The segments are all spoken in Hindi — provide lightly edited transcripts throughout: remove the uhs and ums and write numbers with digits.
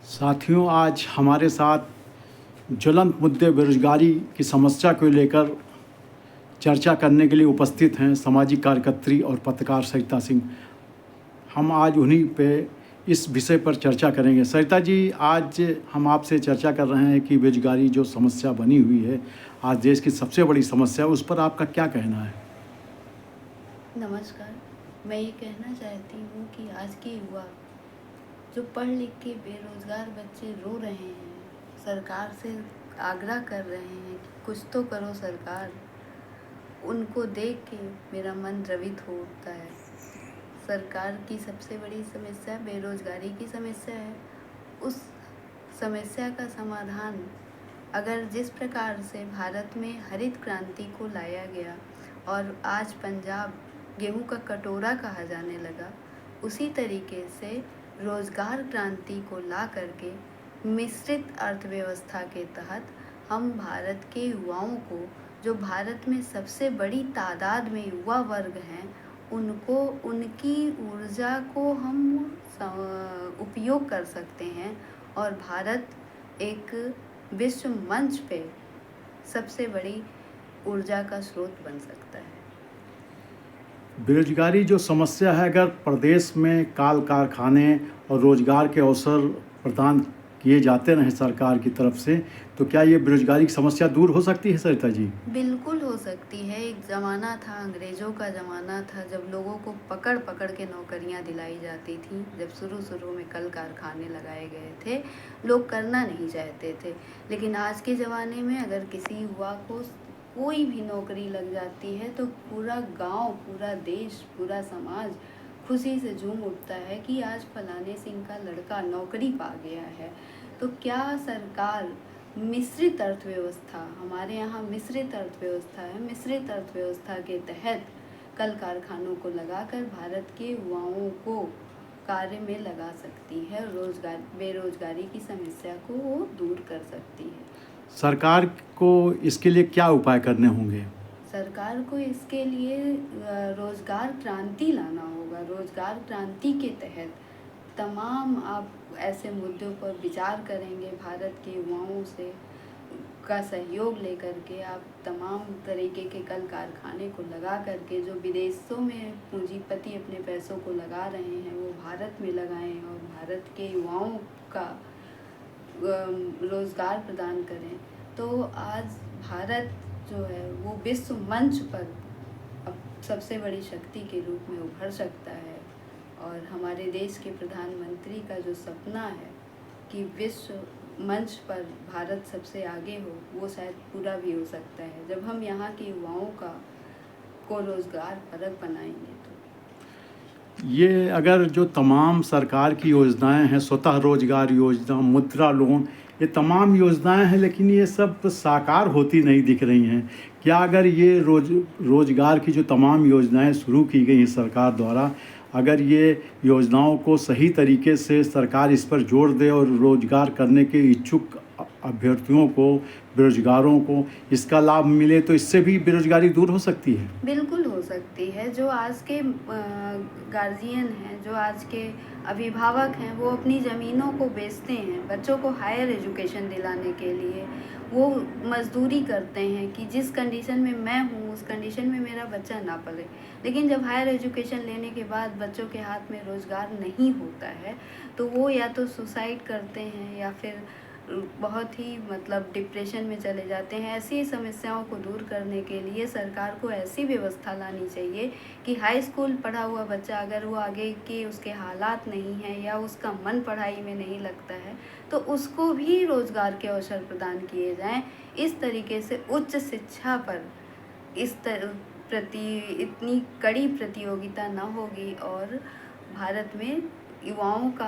साथियों, आज हमारे साथ ज्वलंत मुद्दे बेरोजगारी की समस्या को लेकर चर्चा करने के लिए उपस्थित हैं सामाजिक कार्यकर्त्री और पत्रकार सरिता सिंह। हम आज उन्हीं पे इस विषय पर चर्चा करेंगे। सरिता जी, आज हम आपसे चर्चा कर रहे हैं कि बेरोजगारी जो समस्या बनी हुई है, आज देश की सबसे बड़ी समस्या, उस पर आपका क्या कहना है? नमस्कार। मैं ये कहना चाहती हूँ कि आज के युवा जो पढ़ लिख के बेरोज़गार बच्चे रो रहे हैं, सरकार से आग्रह कर रहे हैं कि कुछ तो करो सरकार, उनको देख के मेरा मन द्रवित हो उठता है। सरकार की सबसे बड़ी समस्या बेरोज़गारी की समस्या है। उस समस्या का समाधान अगर जिस प्रकार से भारत में हरित क्रांति को लाया गया और आज पंजाब गेहूं का कटोरा कहा जाने लगा, उसी तरीके से रोज़गार क्रांति को ला करके मिश्रित अर्थव्यवस्था के तहत हम भारत के युवाओं को, जो भारत में सबसे बड़ी तादाद में युवा वर्ग हैं, उनको उनकी ऊर्जा को हम उपयोग कर सकते हैं और भारत एक विश्व मंच पे सबसे बड़ी ऊर्जा का स्रोत बन सकता है। बेरोजगारी जो समस्या है, अगर प्रदेश में काल कारखाने और रोजगार के अवसर प्रदान किए जाते रहें सरकार की तरफ से, तो क्या ये बेरोजगारी की समस्या दूर हो सकती है सरिता जी? बिल्कुल हो सकती है। एक ज़माना था, अंग्रेज़ों का ज़माना था, जब लोगों को पकड़ पकड़ के नौकरियां दिलाई जाती थी। जब शुरू में कल कारखाने लगाए गए थे, लोग करना नहीं चाहते थे। लेकिन आज के ज़माने में अगर किसी युवा को कोई भी नौकरी लग जाती है तो पूरा गांव, पूरा देश, पूरा समाज खुशी से झूम उठता है कि आज फलाने सिंह का लड़का नौकरी पा गया है। तो क्या सरकार मिश्रित अर्थव्यवस्था, हमारे यहाँ मिश्रित अर्थव्यवस्था है, मिश्रित अर्थव्यवस्था के तहत कल कारखानों को लगाकर भारत के युवाओं को कार्य में लगा सकती है, बेरोजगारी की समस्या को वो दूर कर सकती है। सरकार को इसके लिए क्या उपाय करने होंगे? सरकार को इसके लिए रोजगार क्रांति लाना होगा। रोजगार क्रांति के तहत तमाम आप ऐसे मुद्दों पर विचार करेंगे, भारत के युवाओं से का सहयोग लेकर के आप तमाम तरीके के कल कारखाने को लगा करके जो विदेशों में पूंजीपति अपने पैसों को लगा रहे हैं, वो भारत में लगाएं और भारत के युवाओं का रोज़गार प्रदान करें। तो आज भारत जो है वो विश्व मंच पर अब सबसे बड़ी शक्ति के रूप में उभर सकता है और हमारे देश के प्रधानमंत्री का जो सपना है कि विश्व मंच पर भारत सबसे आगे हो, वो शायद पूरा भी हो सकता है जब हम यहाँ के युवाओं को रोज़गार परक बनाएंगे। तो ये अगर जो तमाम सरकार की योजनाएं हैं, स्वतः रोजगार योजना, मुद्रा लोन, ये तमाम योजनाएं हैं, लेकिन ये सब साकार होती नहीं दिख रही हैं। क्या अगर ये रोजगार की जो तमाम योजनाएं शुरू की गई हैं सरकार द्वारा, अगर ये योजनाओं को सही तरीके से सरकार इस पर जोर दे और रोजगार करने के इच्छुक अभ्यर्थियों को, बेरोजगारों को इसका लाभ मिले, तो इससे भी बेरोजगारी दूर हो सकती है? बिल्कुल हो सकती है। जो आज के गार्जियन हैं, जो आज के अभिभावक हैं, वो अपनी ज़मीनों को बेचते हैं बच्चों को हायर एजुकेशन दिलाने के लिए। वो मजदूरी करते हैं कि जिस कंडीशन में मैं हूँ उस कंडीशन में मेरा बच्चा ना पले। लेकिन जब हायर एजुकेशन लेने के बाद बच्चों के हाथ में रोज़गार नहीं होता है, तो वो या तो सुसाइड करते हैं या फिर बहुत ही डिप्रेशन में चले जाते हैं। ऐसी समस्याओं को दूर करने के लिए सरकार को ऐसी व्यवस्था लानी चाहिए कि हाई स्कूल पढ़ा हुआ बच्चा, अगर वो आगे के उसके हालात नहीं हैं या उसका मन पढ़ाई में नहीं लगता है, तो उसको भी रोज़गार के अवसर प्रदान किए जाएं। इस तरीके से उच्च शिक्षा पर प्रति इतनी कड़ी प्रतियोगिता न होगी और भारत में युवाओं का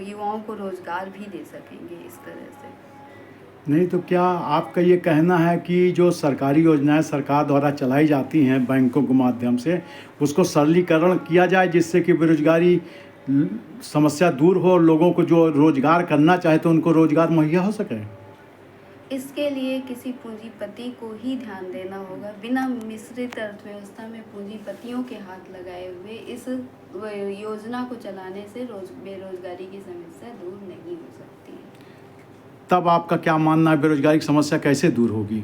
युवाओं को रोज़गार भी दे सकेंगे इस तरह से। नहीं तो क्या आपका ये कहना है कि जो सरकारी योजनाएं सरकार द्वारा चलाई जाती हैं बैंकों के माध्यम से, उसको सरलीकरण किया जाए जिससे कि बेरोजगारी समस्या दूर हो और लोगों को जो रोजगार करना चाहे तो उनको रोजगार मुहैया हो सके? इसके लिए किसी पूंजीपति को ही ध्यान देना होगा। बिना मिश्रित अर्थव्यवस्था में पूंजीपतियों के हाथ लगाए हुए इस योजना को चलाने से बेरोजगारी की समस्या दूर तब आपका क्या मानना है बेरोजगारी की समस्या कैसे दूर होगी?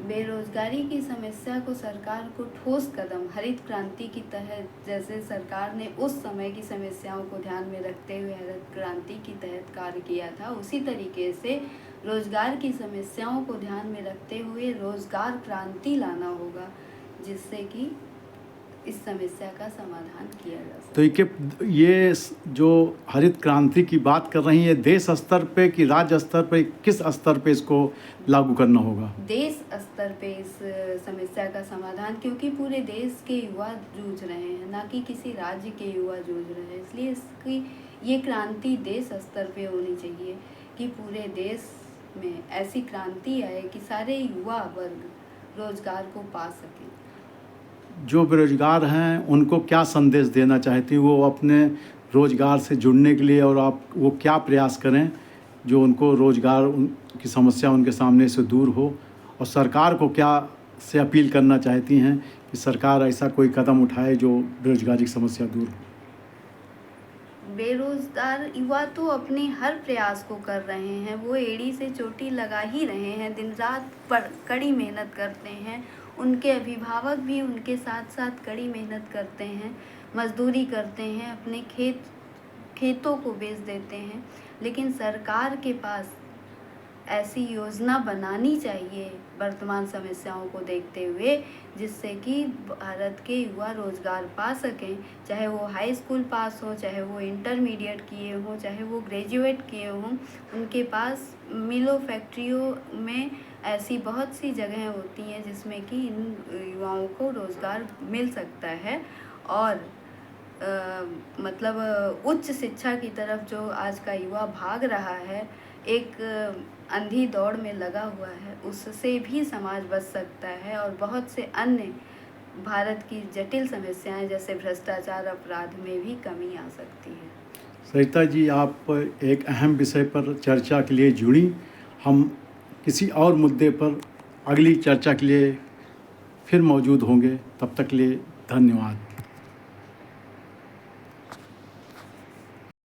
बेरोजगारी की समस्या को सरकार को ठोस कदम हरित क्रांति की तहत, जैसे सरकार ने उस समय की समस्याओं को ध्यान में रखते हुए हरित क्रांति की तहत कार्य किया था, उसी तरीके से रोजगार की समस्याओं को ध्यान में रखते हुए रोजगार क्रांति लाना होगा, जिससे कि इस समस्या का समाधान किया जा सके। तो ये जो हरित क्रांति की बात कर रही है, देश स्तर पे कि राज्य स्तर पे, किस स्तर पे इसको लागू करना होगा? देश स्तर पे इस समस्या का समाधान, क्योंकि पूरे देश के युवा जूझ रहे हैं, ना कि किसी राज्य के युवा जूझ रहे हैं, इसलिए इसकी ये क्रांति देश स्तर पे होनी चाहिए कि पूरे देश में ऐसी क्रांति आए कि सारे युवा वर्ग रोजगार को पा सकें। जो बेरोजगार हैं उनको क्या संदेश देना चाहती हैं वो अपने रोजगार से जुड़ने के लिए, और आप वो क्या प्रयास करें जो उनको रोजगार की समस्या उनके सामने से दूर हो, और सरकार को क्या से अपील करना चाहती हैं कि सरकार ऐसा कोई कदम उठाए जो बेरोजगारी की समस्या दूर हो? बेरोजगार युवा तो अपने हर प्रयास को कर रहे हैं, वो एड़ी से चोटी लगा ही रहे हैं, दिन रात कड़ी मेहनत करते हैं, उनके अभिभावक भी उनके साथ साथ कड़ी मेहनत करते हैं, मजदूरी करते हैं, अपने खेतों को बेच देते हैं, लेकिन सरकार के पास ऐसी योजना बनानी चाहिए वर्तमान समस्याओं को देखते हुए, जिससे कि भारत के युवा रोजगार पा सकें, चाहे वो हाई स्कूल पास हो, चाहे वो इंटरमीडिएट किए हों, चाहे वो ग्रेजुएट किए हों, उनके पास मिलों फैक्ट्रियों में ऐसी बहुत सी जगहें होती हैं जिसमें कि इन युवाओं को रोजगार मिल सकता है। और मतलब उच्च शिक्षा की तरफ जो आज का युवा भाग रहा है, एक अंधी दौड़ में लगा हुआ है, उससे भी समाज बच सकता है, और बहुत से अन्य भारत की जटिल समस्याएं जैसे भ्रष्टाचार, अपराध में भी कमी आ सकती है। सरिता जी, आप एक अहम विषय पर चर्चा के लिए जुड़ी। हम किसी और मुद्दे पर अगली चर्चा के लिए फिर मौजूद होंगे। तब तक के लिए धन्यवाद।